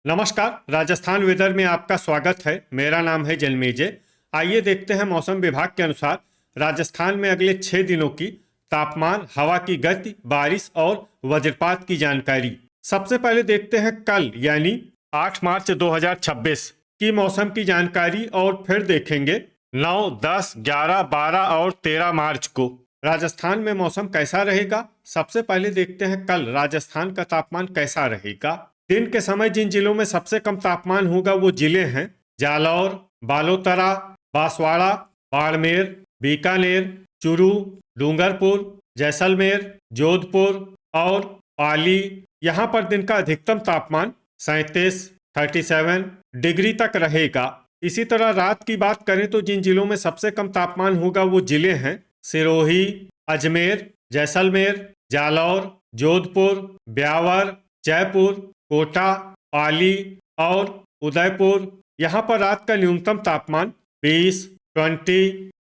नमस्कार, राजस्थान वेदर में आपका स्वागत है। मेरा नाम है जन्मेजय। आइए देखते हैं मौसम विभाग के अनुसार राजस्थान में अगले 6 दिनों की तापमान, हवा की गति, बारिश और वज्रपात की जानकारी। सबसे पहले देखते हैं कल यानी 8 मार्च 2026 की मौसम की जानकारी और फिर देखेंगे 9, 10, 11, 12 और 13 मार्च को राजस्थान में मौसम कैसा रहेगा। सबसे पहले देखते हैं कल राजस्थान का तापमान कैसा रहेगा। दिन के समय जिन जिलों में सबसे कम तापमान होगा वो जिले हैं जालौर, बालोतरा, बांसवाड़ा, बाड़मेर, बीकानेर, चूरू, डूंगरपुर, जैसलमेर, जोधपुर और पाली। यहाँ पर दिन का अधिकतम तापमान 37 डिग्री तक रहेगा। इसी तरह रात की बात करें तो जिन जिलों में सबसे कम तापमान होगा वो जिले हैं सिरोही, अजमेर, जैसलमेर, जालौर, जोधपुर, ब्यावर, जयपुर, कोटा, पाली और उदयपुर। यहाँ पर रात का न्यूनतम तापमान 20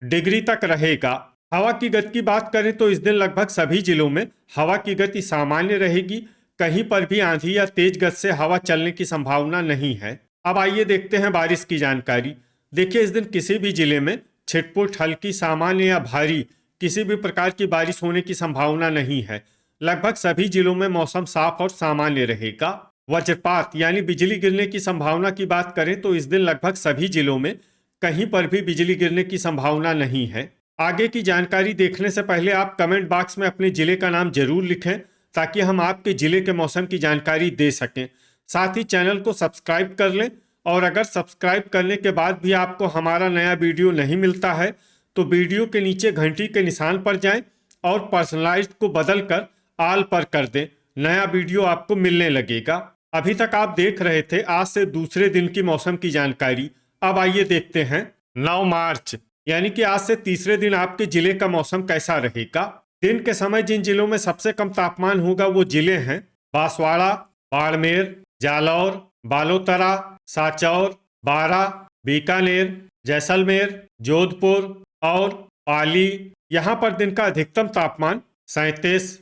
डिग्री तक रहेगा। हवा की गति की बात करें तो इस दिन लगभग सभी जिलों में हवा की गति सामान्य रहेगी। कहीं पर भी आंधी या तेज गति से हवा चलने की संभावना नहीं है। अब आइए देखते हैं बारिश की जानकारी। देखिए, इस दिन किसी भी जिले में छिटपुट, हल्की, सामान्य या भारी किसी भी प्रकार की बारिश होने की संभावना नहीं है। लगभग सभी जिलों में मौसम साफ और सामान्य रहेगा। वज्रपात यानी बिजली गिरने की संभावना की बात करें तो इस दिन लगभग सभी जिलों में कहीं पर भी बिजली गिरने की संभावना नहीं है। आगे की जानकारी देखने से पहले आप कमेंट बॉक्स में अपने जिले का नाम जरूर लिखें ताकि हम आपके जिले के मौसम की जानकारी दे सकें। साथ ही चैनल को सब्सक्राइब कर लें और अगर सब्सक्राइब करने के बाद भी आपको हमारा नया वीडियो नहीं मिलता है तो वीडियो के नीचे घंटी के निशान पर जाएं और पर्सनलाइज्ड को बदलकर ऑल पर कर दें। नया वीडियो आपको मिलने लगेगा। अभी तक आप देख रहे थे आज से दूसरे दिन की मौसम की जानकारी। अब आइए देखते हैं 9 मार्च यानी कि आज से तीसरे दिन आपके जिले का मौसम कैसा रहेगा। दिन के समय जिन जिलों में सबसे कम तापमान होगा वो जिले हैं बांसवाड़ा, बाड़मेर, जालौर, बालोतरा, सांचौर, बारा, बीकानेर, जैसलमेर, जोधपुर और पाली। यहाँ पर दिन का अधिकतम तापमान 37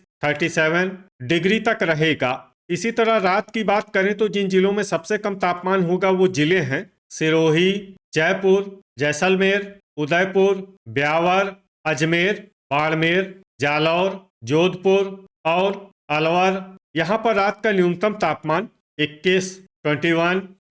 डिग्री तक रहेगा। इसी तरह रात की बात करें तो जिन जिलों में सबसे कम तापमान होगा वो जिले हैं सिरोही, जयपुर, जैसलमेर, उदयपुर, ब्यावर, अजमेर, बाड़मेर, जालौर, जोधपुर और अलवर। यहाँ पर रात का न्यूनतम तापमान 21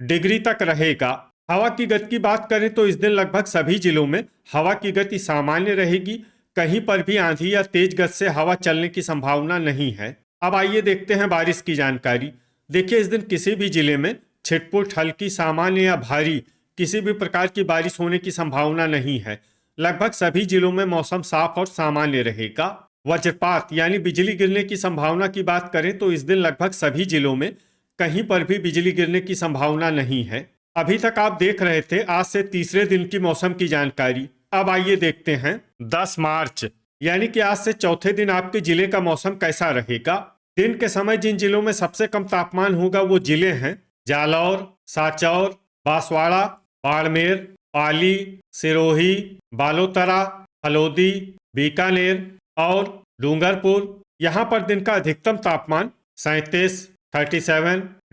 डिग्री तक रहेगा। हवा की गति की बात करें तो इस दिन लगभग सभी जिलों में हवा की गति सामान्य रहेगी। कहीं पर भी आंधी या तेज गति से हवा चलने की संभावना नहीं है। अब आइए देखते हैं बारिश की जानकारी। देखिए, इस दिन किसी भी जिले में छिटपुट, हल्की, सामान्य या भारी किसी भी प्रकार की बारिश होने की संभावना नहीं है। लगभग सभी जिलों में मौसम साफ और सामान्य रहेगा। वज्रपात यानी बिजली गिरने की संभावना की बात करें तो इस दिन लगभग सभी जिलों में कहीं पर भी बिजली गिरने की संभावना नहीं है। अभी तक आप देख रहे थे आज से तीसरे दिन की मौसम की जानकारी। अब आइए देखते हैं 10 मार्च यानी कि आज से चौथे दिन आपके जिले का मौसम कैसा रहेगा। दिन के समय जिन जिलों में सबसे कम तापमान होगा वो जिले हैं जालौर, सांचौर, बांसवाड़ा, बाड़मेर, पाली, सिरोही, बालोतरा, हलोदी, बीकानेर और डूंगरपुर। यहाँ पर दिन का अधिकतम तापमान 37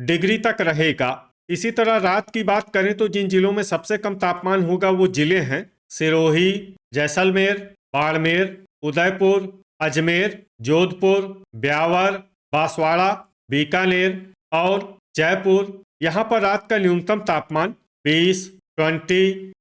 डिग्री तक रहेगा। इसी तरह रात की बात करें तो जिन जिलों में सबसे कम तापमान होगा वो जिले हैं सिरोही, जैसलमेर, बाड़मेर, उदयपुर, अजमेर, जोधपुर, ब्यावर, बांसवाड़ा, बीकानेर और जयपुर। यहाँ पर रात का न्यूनतम तापमान 20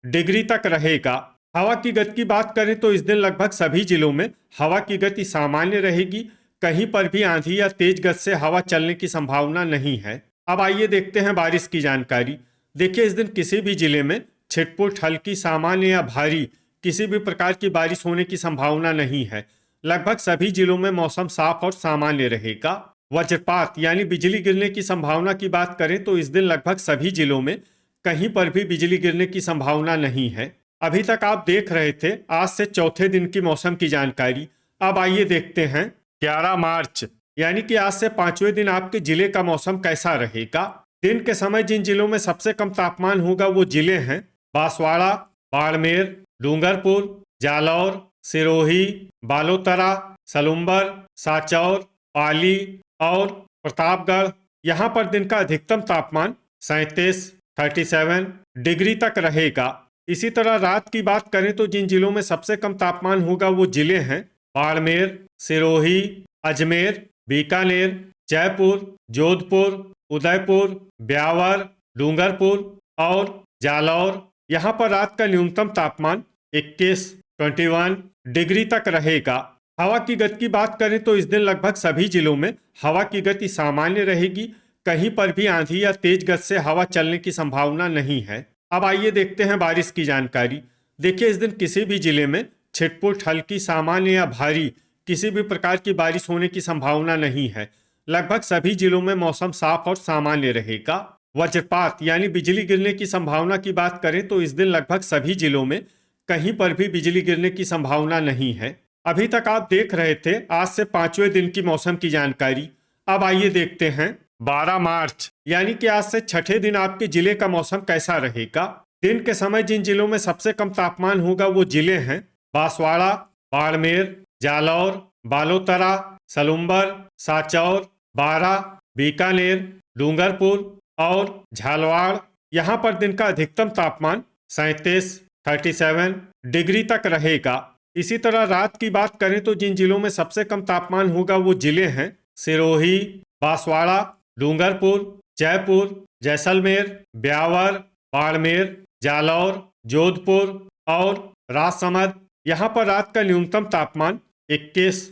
डिग्री तक रहेगा। हवा की गति की बात करें तो इस दिन लगभग सभी जिलों में हवा की गति सामान्य रहेगी। कहीं पर भी आंधी या तेज गति से हवा चलने की संभावना नहीं है। अब आइए देखते हैं बारिश की जानकारी। देखिए, इस दिन किसी भी जिले में छिटपुट, हल्की, सामान्य या भारी किसी भी प्रकार की बारिश होने की संभावना नहीं है। लगभग सभी जिलों में मौसम साफ और सामान्य रहेगा। वज्रपात यानी बिजली गिरने की संभावना की बात करें तो इस दिन लगभग सभी जिलों में कहीं पर भी बिजली गिरने की संभावना नहीं है। अभी तक आप देख रहे थे आज से चौथे दिन की मौसम की जानकारी। अब आइए देखते हैं 11 मार्च यानी कि आज से पांचवें दिन आपके जिले का मौसम कैसा रहेगा। दिन के समय जिन जिलों में सबसे कम तापमान होगा वो जिले हैं बांसवाड़ा, बाड़मेर, डूंगरपुर, जालौर, सिरोही, बालोतरा, सलुम्बर, सांचौर, पाली और प्रतापगढ़। यहाँ पर दिन का अधिकतम तापमान 37 37 डिग्री तक रहेगा। इसी तरह रात की बात करें तो जिन जिलों में सबसे कम तापमान होगा वो जिले हैं बाड़मेर, सिरोही, अजमेर, बीकानेर, जयपुर, जोधपुर, उदयपुर, ब्यावर, डूंगरपुर और जालौर। यहाँ पर रात का न्यूनतम तापमान 21 डिग्री तक रहेगा। हवा की गति की बात करें तो इस दिन लगभग सभी जिलों में हवा की गति सामान्य रहेगी। कहीं पर भी आंधी या तेज गति से हवा चलने की संभावना नहीं है। अब आइए देखते हैं बारिश की जानकारी। देखिए, इस दिन किसी भी जिले में छिटपुट, हल्की, सामान्य या भारी किसी भी प्रकार की बारिश होने की संभावना नहीं है। लगभग सभी जिलों में मौसम साफ और सामान्य रहेगा। वज्रपात यानी बिजली गिरने की संभावना की बात करें तो इस दिन लगभग सभी जिलों में कहीं पर भी बिजली गिरने की संभावना नहीं है। अभी तक आप देख रहे थे आज से 5वें दिन की मौसम की जानकारी। अब आइए देखते हैं 12 मार्च यानी कि आज से छठे दिन आपके जिले का मौसम कैसा रहेगा। दिन के समय जिन जिलों में सबसे कम तापमान होगा वो जिले हैं बांसवाड़ा, बाड़मेर, जालौर, बालोतरा, सलुम्बर, साचौर, बारा, बीकानेर, डूंगरपुर और झालवाड़। यहाँ पर दिन का अधिकतम तापमान 37 डिग्री तक रहेगा। इसी तरह रात की बात करें तो जिन जिलों में सबसे कम तापमान होगा वो जिले हैं सिरोही, बांसवाड़ा, डूंगरपुर, जयपुर, जैसलमेर, ब्यावर, बाड़मेर, जालौर, जोधपुर और राजसमंद। यहाँ पर रात का न्यूनतम तापमान 21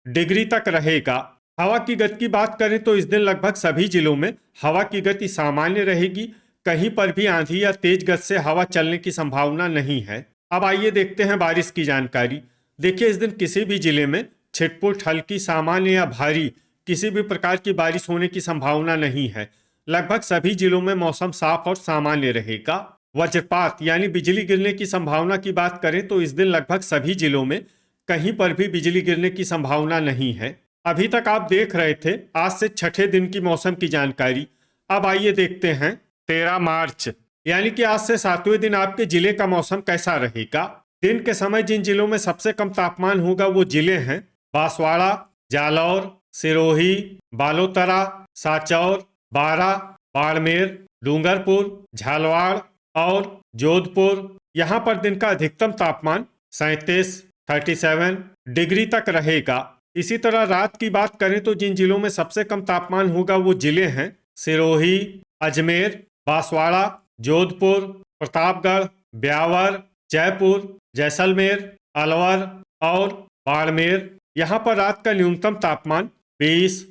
डिग्री तक रहेगा। हवा की गति की बात करें तो इस दिन लगभग सभी जिलों में हवा की गति सामान्य रहेगी। कहीं पर भी आंधी या तेज गति से हवा चलने की संभावना नहीं है। अब आइए देखते हैं बारिश की जानकारी। देखिए, इस दिन किसी भी जिले में छिटपुट, हल्की, सामान्य या भारी किसी भी प्रकार की बारिश होने की संभावना नहीं है। लगभग सभी जिलों में मौसम साफ और सामान्य रहेगा। वज्रपात यानी बिजली गिरने की संभावना की बात करें तो इस दिन लगभग सभी जिलों में कहीं पर भी बिजली गिरने की संभावना नहीं है। अभी तक आप देख रहे थे आज से छठे दिन की मौसम की जानकारी। अब आइए देखते हैं 13 मार्च यानी कि आज से 7वें दिन आपके जिले का मौसम कैसा रहेगा। दिन के समय जिन जिलों में सबसे कम तापमान होगा वो जिले हैं बांसवाड़ा, जालौर, सिरोही, बालोतरा, साचौर, बारा, बाड़मेर, डूंगरपुर, झालवाड़ और जोधपुर। यहाँ पर दिन का अधिकतम तापमान 37 डिग्री तक रहेगा। इसी तरह रात की बात करें तो जिन जिलों में सबसे कम तापमान होगा वो जिले हैं सिरोही, अजमेर, बांसवाड़ा, जोधपुर, प्रतापगढ़, ब्यावर, जयपुर, जैसलमेर, अलवर और बाड़मेर। यहाँ पर रात का न्यूनतम तापमान 20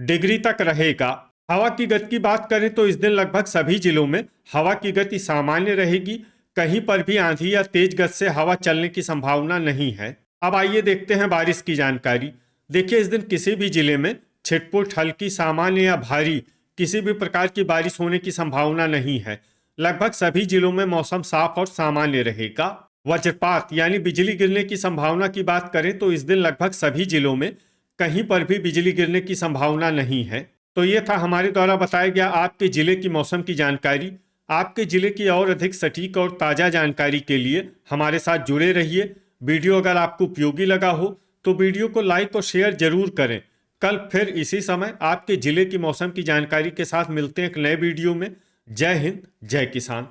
डिग्री तक रहेगा। हवा की गति की बात करें तो इस दिन लगभग सभी जिलों में हवा की गति सामान्य रहेगी। कहीं पर भी आंधी या तेज गति से हवा चलने की संभावना नहीं है। अब आइए देखते हैं बारिश की जानकारी। देखिए, इस दिन किसी भी जिले में छिटपुट, हल्की, सामान्य या भारी किसी भी प्रकार की बारिश होने की संभावना नहीं है। लगभग सभी जिलों में मौसम साफ और सामान्य रहेगा। वज्रपात यानी बिजली गिरने की संभावना की बात करें तो इस दिन लगभग सभी जिलों में कहीं पर भी बिजली गिरने की संभावना नहीं है। तो ये था हमारे द्वारा बताया गया आपके जिले की मौसम की जानकारी। आपके जिले की और अधिक सटीक और ताज़ा जानकारी के लिए हमारे साथ जुड़े रहिए। वीडियो अगर आपको उपयोगी लगा हो तो वीडियो को लाइक और शेयर जरूर करें। कल फिर इसी समय आपके जिले की मौसम की जानकारी के साथ मिलते हैं एक नए वीडियो में। जय हिंद, जय किसान।